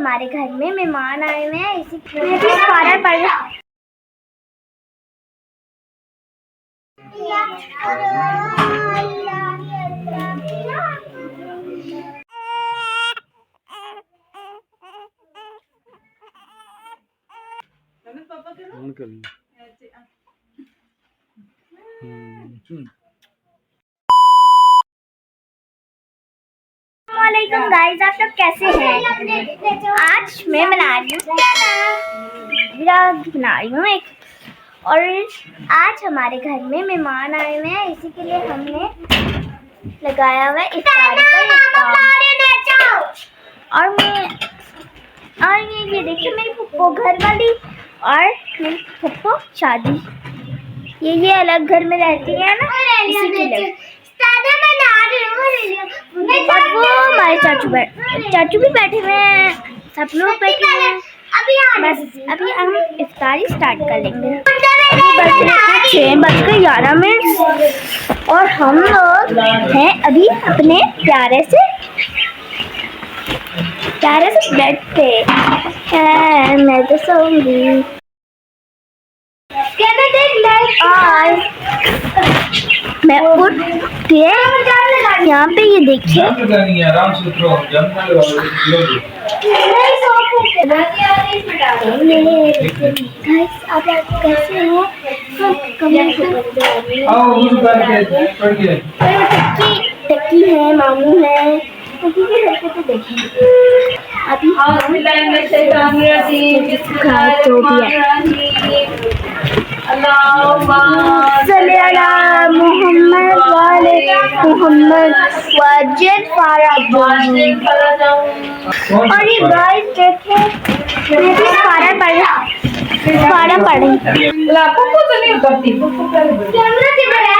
हमारे घर में मेहमान आए हुए हैं, इसी कारण पड़ रहा वालेकुम गाइस, आप लोग कैसे हैं? आज मैं बना रही हूँ एक, और आज हमारे घर में मेहमान आए हुए हैं, इसी के लिए हमने लगाया हुआ है इफ्तारी का और ये देखिए मेरी फुप्पो घर वाली और मेरी फुप्पो शादी, ये अलग घर में रहती है ना, इसी के लिए। और वो हमारे चाचू भी बैठे हुए हैं, सब लोग बैठे हुए हैं। बस अभी हम इफ्तारी स्टार्ट कर लेंगे। अभी बज गए 11 और हम लोग हैं अभी अपने प्यारे से बेड पे। मैं तो सोऊंगी। मैं उठ के यहाँ पे ये देखिए आप कैसे हैं? टक्की है, मामू है, तो देखेंगे अभी जो भी है। मोहम्मद वाले मोहम्मद वाजिद फारा। और ये गाइस देखे फारा पड़ रही कैमरा किधर है?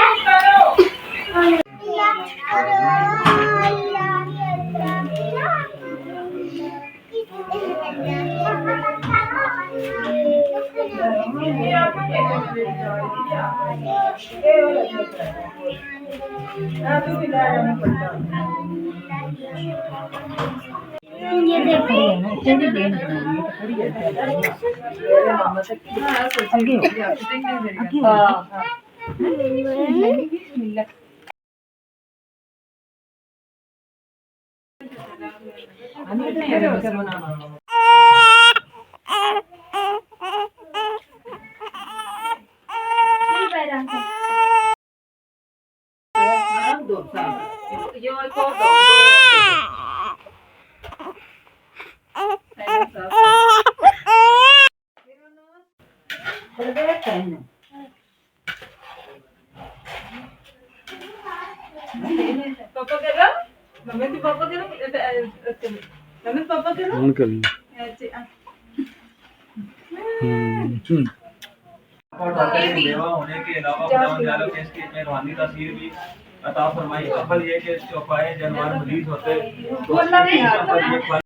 ये मेवा होने के अलावा खुदा के इसकी मेहरबानी तस्वीर भी अता फरमाई। अव्वल ये कि चौपाए जानवर मरीज होते तो